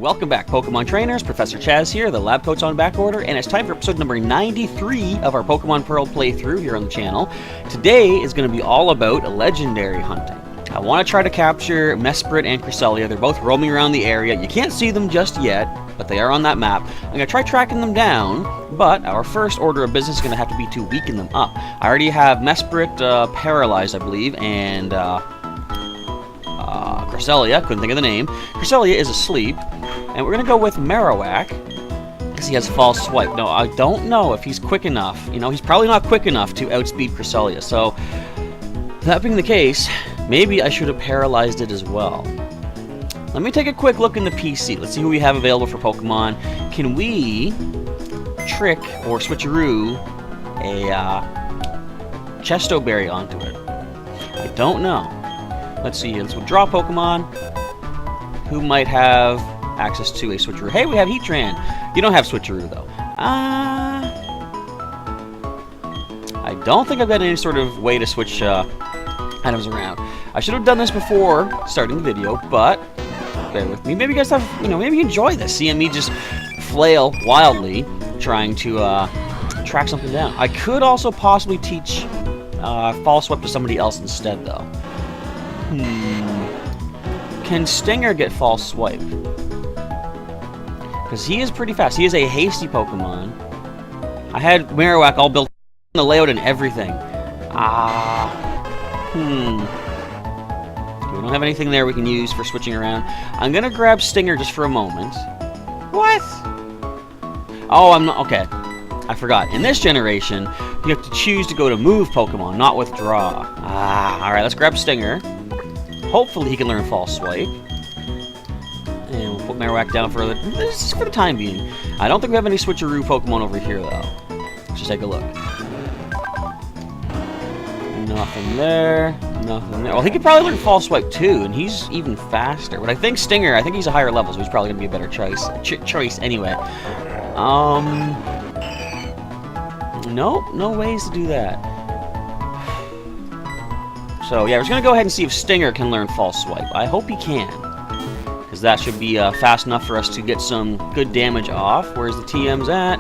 Welcome back, Pokemon Trainers. Professor Chaz here, the lab coat's on back order, and it's time for episode number 93 of our Pokemon Pearl playthrough here on the channel. Today is going to be all about legendary hunting. I want to try to capture Mesprit and Cresselia. They're both roaming around the area. You can't see them just yet, but they are on that map. I'm going to try tracking them down, but our first order of business is going to have to be to weaken them up. I already have Mesprit paralyzed, I believe, and Cresselia, couldn't think of the name. Cresselia is asleep, and we're going to go with Marowak, because he has false swipe. No, I don't know if he's quick enough. You know, he's probably not quick enough to outspeed Cresselia, so that being the case, maybe I should have paralyzed it as well. Let me take a quick look in the PC. Let's see who we have available for Pokemon. Can we trick or switcheroo a Chesto Berry onto it? I don't know. Let's see here. Let's draw Pokemon who might have access to a switcheroo. Hey, we have Heatran. You don't have switcheroo, though. I don't think I've got any sort of way to switch items around. I should have done this before starting the video, but bear with me. Maybe you guys have, maybe you enjoy this, seeing me just flail wildly trying to track something down. I could also possibly teach False Swipe to somebody else instead, though. Can Stinger get False Swipe? Because he is pretty fast. He is a hasty Pokemon. I had Marowak all built in the layout and everything. We don't have anything there we can use for switching around. I'm going to grab Stinger just for a moment. What? Oh, I'm not... Okay. I forgot. In this generation, you have to choose to go to move Pokemon, not withdraw. Alright, let's grab Stinger. Hopefully he can learn False Swipe. And we'll put Marowak down for the time being. I don't think we have any switcheroo Pokemon over here, though. Let's just take a look. Nothing there. Nothing there. Well, he could probably learn False Swipe, too, and he's even faster. But I think Stinger, I think he's a higher level, so he's probably going to be a better choice anyway. Nope, no ways to do that. So, yeah, we're just going to go ahead and see if Stinger can learn False Swipe. I hope he can, because that should be fast enough for us to get some good damage off. Where's the TMs at?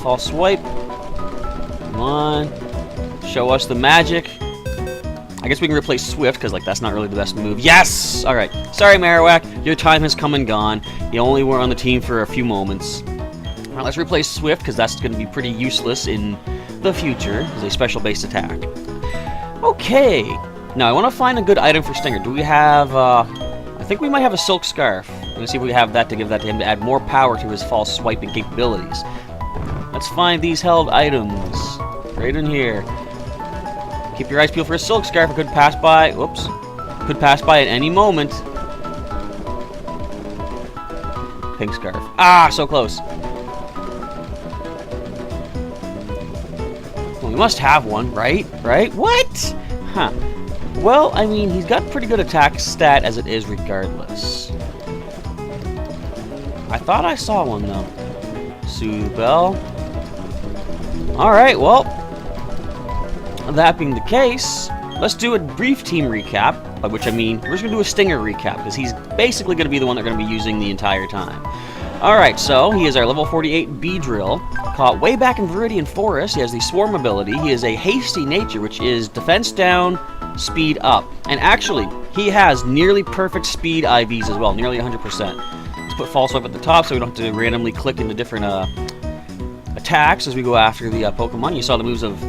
False Swipe. Come on. Show us the magic. I guess we can replace Swift, because, that's not really the best move. Yes! Alright. Sorry, Marowak. Your time has come and gone. You only were on the team for a few moments. Alright, let's replace Swift, because that's going to be pretty useless in the future as a special-based attack. Okay. Now, I want to find a good item for Stinger. Do we have, I think we might have a Silk Scarf. We're going to see if we have that to give that to him to add more power to his false swiping capabilities. Let's find these held items. Right in here. Keep your eyes peeled for a Silk Scarf. It could pass by. Whoops. Could pass by at any moment. Pink Scarf. So close. Well, we must have one, right? Right? What? Huh. Well, I mean, he's got pretty good attack stat as it is regardless. I thought I saw one, though. Soothe Bell. Alright, well, that being the case, let's do a brief team recap, by which I mean, we're just going to do a Stinger recap, because he's basically going to be the one that we're going to be using the entire time. Alright, so he is our level 48 Beedrill, caught way back in Viridian Forest. He has the Swarm ability. He is a hasty nature, which is defense down, speed up. And actually, he has nearly perfect speed IVs as well, nearly 100%. Let's put False Swipe at the top so we don't have to randomly click into different attacks as we go after the Pokemon. You saw the moves of...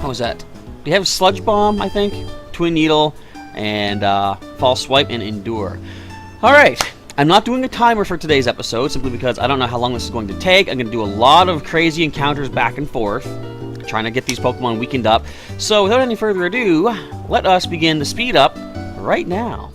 What was that? Do you have Sludge Bomb, I think? Twin Needle, and False Swipe, and Endure. Alright. I'm not doing a timer for today's episode, simply because I don't know how long this is going to take. I'm going to do a lot of crazy encounters back and forth, trying to get these Pokemon weakened up. So without any further ado, let us begin to speed up right now.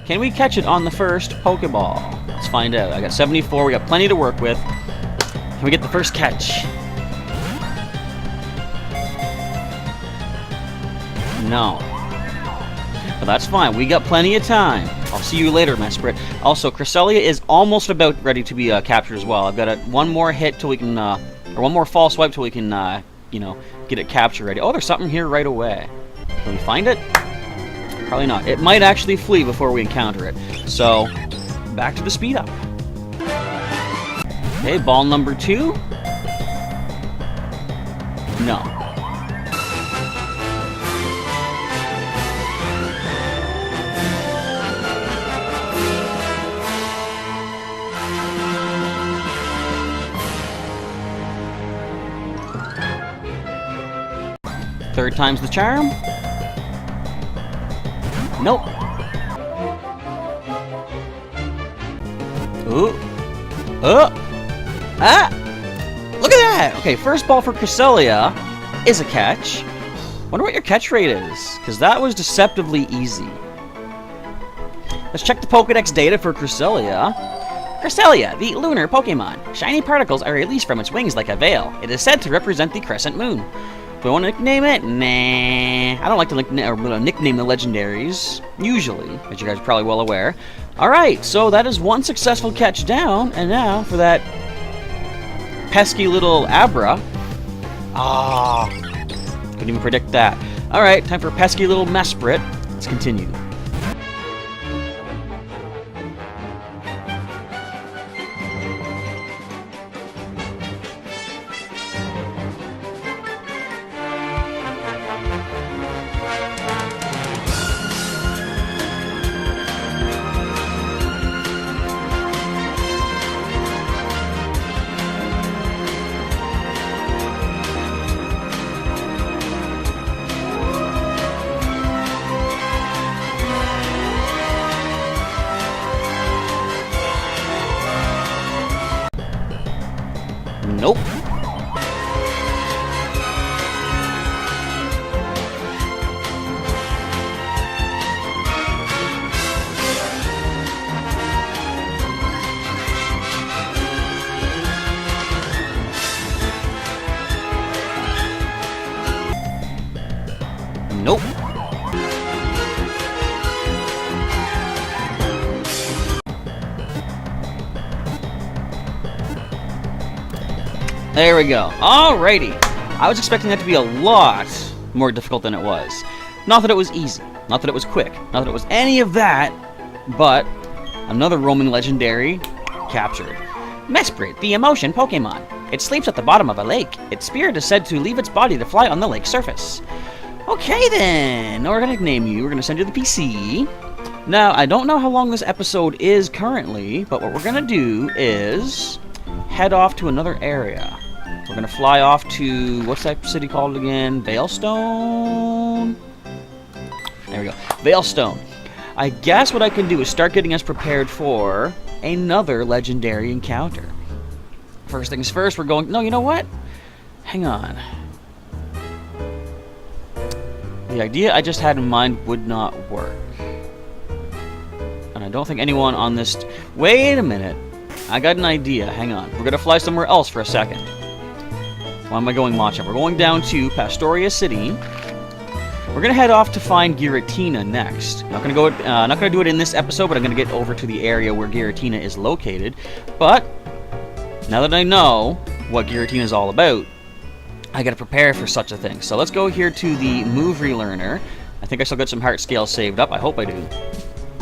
Can we catch it on the first Pokeball? Let's find out. I got 74. We got plenty to work with. Can we get the first catch? No. But that's fine. We got plenty of time. I'll see you later, Mesprit. Also, Cresselia is almost about ready to be captured as well. I've got one more hit till we can, or one more fall swipe till we can, you know, get it capture ready. Oh, there's something here right away. Can we find it? Probably not. It might actually flee before we encounter it. So, back to the speed up. Okay, ball number 2. No. Third time's the charm. Nope. Ooh. Ah! Look at that! Okay, first ball for Cresselia is a catch. Wonder what your catch rate is, because that was deceptively easy. Let's check the Pokédex data for Cresselia. Cresselia, the lunar Pokemon. Shiny particles are released from its wings like a veil. It is said to represent the crescent moon. Do I want to nickname it? Nah. I don't like to nickname the legendaries, usually, as you guys are probably well aware. Alright, so that is one successful catch down, and now for that pesky little Abra. Ah, couldn't even predict that. Alright, time for pesky little Mesprit. Let's continue. Nope. Nope. There we go. Alrighty. I was expecting that to be a lot more difficult than it was. Not that it was easy. Not that it was quick. Not that it was any of that. But another roaming legendary captured. Mesprit, the emotion Pokemon. It sleeps at the bottom of a lake. Its spirit is said to leave its body to fly on the lake's surface. Okay then. Now we're going to name you. We're going to send you to the PC. Now, I don't know how long this episode is currently, but what we're going to do is head off to another area. We're going to fly off to, what's that city called again? Veilstone? There we go. Veilstone. I guess what I can do is start getting us prepared for another legendary encounter. First things first, we're going... No, you know what? Hang on. The idea I just had in mind would not work. And I don't think anyone on this... Wait a minute. I got an idea. Hang on. We're going to fly somewhere else for a second. Why am I going Machamp? We're going down to Pastoria City. We're going to head off to find Giratina next. Not going to do it in this episode, but I'm going to get over to the area where Giratina is located. But now that I know what Giratina is all about, I got to prepare for such a thing. So let's go here to the move relearner. I think I still got some heart scales saved up. I hope I do.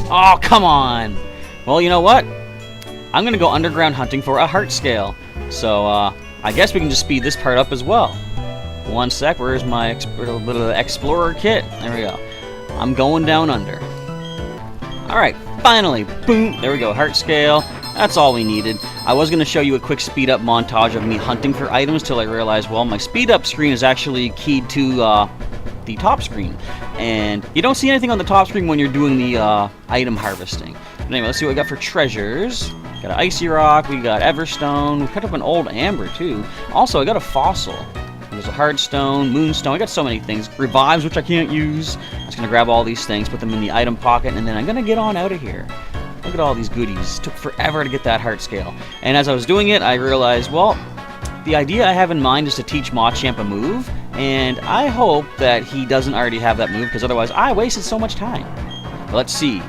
Oh, come on! Well, you know what? I'm going to go underground hunting for a heart scale. So, I guess we can just speed this part up as well. One sec, where's my little bit of the explorer kit? There we go. I'm going down under. Alright, finally, boom, there we go, heart scale. That's all we needed. I was going to show you a quick speed up montage of me hunting for items till I realized, well, my speed up screen is actually keyed to the top screen. And you don't see anything on the top screen when you're doing the item harvesting. But anyway, let's see what we got for treasures. Got an Icy Rock, we got Everstone, we picked up an old Amber too. Also, I got a fossil. There's a Hardstone, Moonstone. I got so many things. Revives, which I can't use. I'm just going to grab all these things, put them in the item pocket, and then I'm going to get on out of here. Look at all these goodies. It took forever to get that heart scale. And as I was doing it, I realized, well, the idea I have in mind is to teach Machamp a move, and I hope that he doesn't already have that move, because otherwise I wasted so much time. But let's see.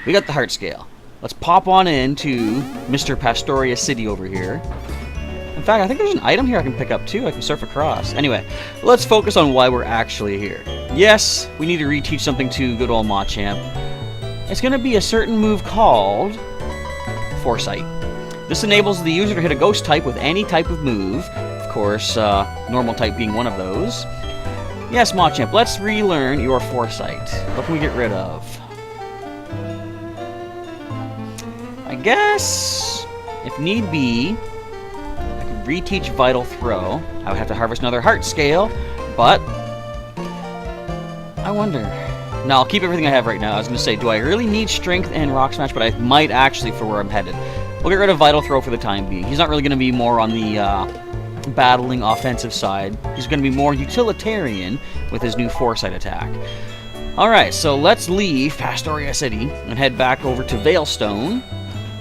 We got the heart scale. Let's pop on into Mr. Pastoria City over here. In fact, I think there's an item here I can pick up too. I can surf across. Anyway, let's focus on why we're actually here. Yes, we need to reteach something to good old Machamp. It's going to be a certain move called Foresight. This enables the user to hit a ghost type with any type of move. Of course, normal type being one of those. Yes, Machamp, let's relearn your Foresight. What can we get rid of? I guess, if need be, I could reteach Vital Throw. I would have to harvest another Heart Scale, but I wonder. No, I'll keep everything I have right now. I was going to say, do I really need Strength and Rock Smash? But I might actually for where I'm headed. We'll get rid of Vital Throw for the time being. He's not really going to be more on the battling offensive side. He's going to be more utilitarian with his new Foresight attack. Alright, so let's leave Pastoria City and head back over to Veilstone.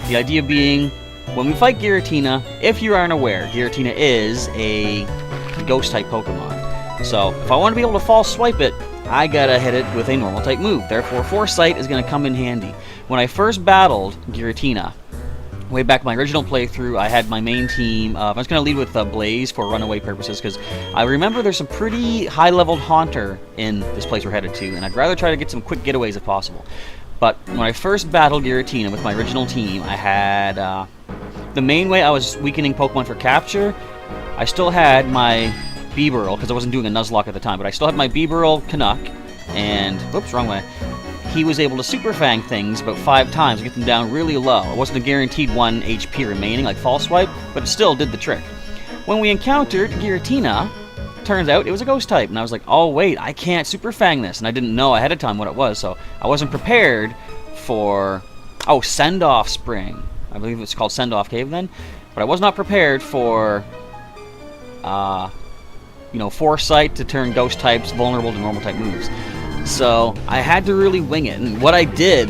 The idea being, when we fight Giratina, if you aren't aware, Giratina is a Ghost-type Pokemon. So, if I want to be able to false swipe it, I gotta hit it with a normal type move. Therefore, Foresight is gonna come in handy. When I first battled Giratina, way back in my original playthrough, I had my main team. I was gonna lead with Blaze for runaway purposes, because I remember there's some pretty high-leveled Haunter in this place we're headed to, and I'd rather try to get some quick getaways if possible. But when I first battled Giratina with my original team, I had the main way I was weakening Pokemon for capture. I still had my Beeburl, because I wasn't doing a Nuzlocke at the time, but I still had my Beeburl Canuck, and, whoops, wrong way. He was able to Super Fang things about 5 times, get them down really low. It wasn't a guaranteed 1 HP remaining, like False Swipe, but it still did the trick. When we encountered Giratina, turns out it was a Ghost type, and I was like, oh wait, I can't Super Fang this, and I didn't know ahead of time what it was, so I wasn't prepared for, oh, Send-Off Spring. I believe it's called Send-Off Cave then, but I was not prepared for, you know, Foresight to turn Ghost types vulnerable to normal type moves. So I had to really wing it, and what I did,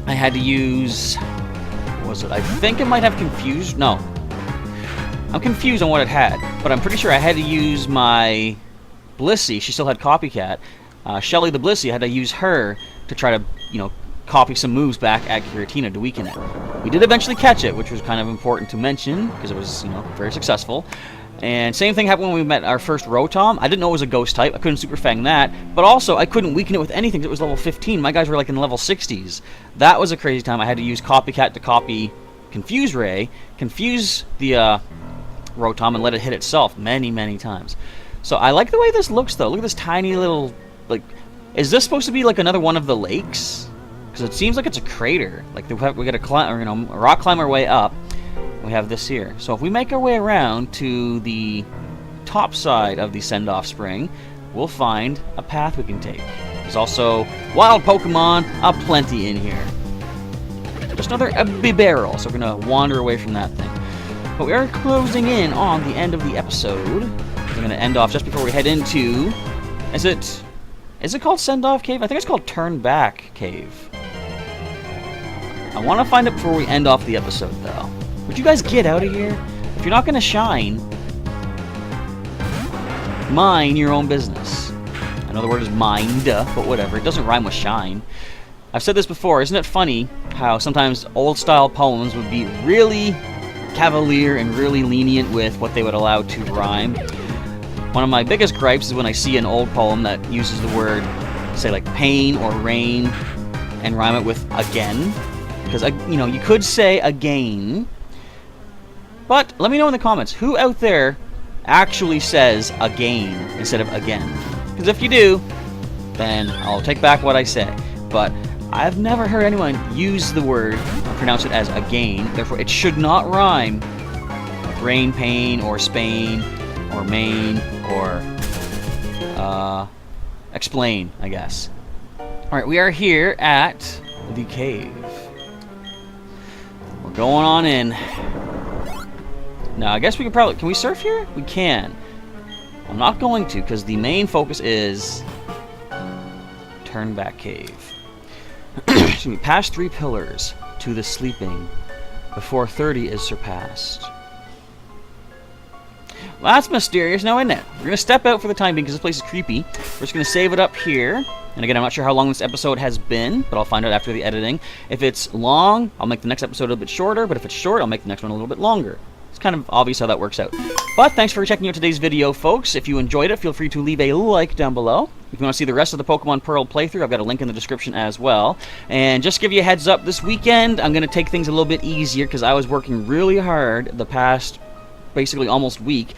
I had to use, what was it? I think it might have confused, no. I'm confused on what it had, but I'm pretty sure I had to use my Blissey. She still had Copycat. Shelly the Blissey, I had to use her to try to, you know, copy some moves back at Giratina to weaken it. We did eventually catch it, which was kind of important to mention, because it was, you know, very successful. And same thing happened when we met our first Rotom. I didn't know it was a Ghost type. I couldn't Super Fang that. But also, I couldn't weaken it with anything. It was level 15. My guys were like in level 60s. That was a crazy time. I had to use Copycat to copy Confuse Ray, confuse the Rotom, and let it hit itself many, many times. So I like the way this looks, though. Look at this tiny little, like, is this supposed to be like another one of the lakes? Because it seems like it's a crater. Like we got to climb, or, you know, rock climb our way up. We have this here. So if we make our way around to the top side of the Send-Off Spring, we'll find a path we can take. There's also wild Pokemon aplenty in here. Just another Bibarel, so we're going to wander away from that thing. But we are closing in on the end of the episode. We're going to end off just before we head into... Is it called Send-Off Cave? I think it's called Turnback Cave. I want to find it before we end off the episode, though. Would you guys get out of here? If you're not going to shine, mind your own business. I know the word is mind, but whatever. It doesn't rhyme with shine. I've said this before. Isn't it funny how sometimes old-style poems would be really cavalier and really lenient with what they would allow to rhyme? One of my biggest gripes is when I see an old poem that uses the word, say, like pain or rain, and rhyme it with again. Because, you know, you could say again. But let me know in the comments, who out there actually says again instead of again? Because if you do, then I'll take back what I say. But I've never heard anyone use the word or pronounce it as again. Therefore, it should not rhyme with rain, pain, or Spain, or Maine, or explain, I guess. Alright, we are here at the cave. We're going on in. Now, I guess we could probably... Can we surf here? We can. I'm not going to, because the main focus is Turnback Cave. Excuse me. Pass 3 pillars to the sleeping before 30 is surpassed. Well, that's mysterious now, isn't it? We're going to step out for the time being because this place is creepy. We're just going to save it up here. And again, I'm not sure how long this episode has been, but I'll find out after the editing. If it's long, I'll make the next episode a little bit shorter, but if it's short, I'll make the next one a little bit longer. It's kind of obvious how that works out. But thanks for checking out today's video, folks. If you enjoyed it, feel free to leave a like down below. If you want to see the rest of the Pokemon Pearl playthrough, I've got a link in the description as well. And just to give you a heads up, this weekend, I'm going to take things a little bit easier because I was working really hard the past basically almost week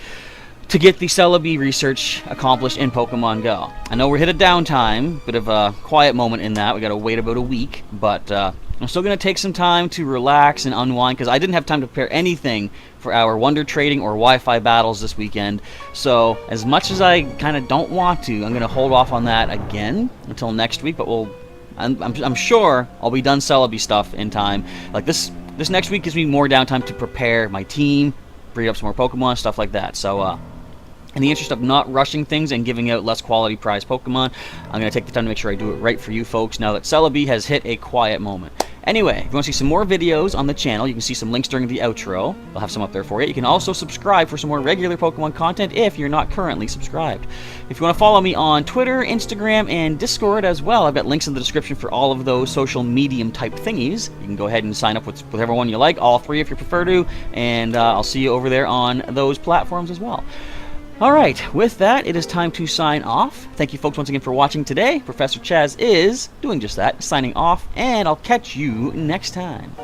to get the Celebi research accomplished in Pokemon Go. I know we're hit a downtime, bit of a quiet moment in that. We got to wait about a week, but I'm still going to take some time to relax and unwind because I didn't have time to prepare anything for our Wonder Trading or Wi-Fi battles this weekend. So as much as I kind of don't want to, I'm going to hold off on that again until next week. But I'm sure I'll be done Celebi stuff in time. Like this next week gives me more downtime to prepare my team, breed up some more Pokemon, stuff like that. So in the interest of not rushing things and giving out less quality prize Pokemon, I'm going to take the time to make sure I do it right for you folks now that Celebi has hit a quiet moment. Anyway, if you want to see some more videos on the channel, you can see some links during the outro. I'll have some up there for you. You can also subscribe for some more regular Pokemon content if you're not currently subscribed. If you want to follow me on Twitter, Instagram, and Discord as well, I've got links in the description for all of those social medium type thingies. You can go ahead and sign up with whichever one you like, all 3 if you prefer to, and I'll see you over there on those platforms as well. Alright, with that, it is time to sign off. Thank you folks once again for watching today. Professor Chaz is doing just that, signing off, and I'll catch you next time.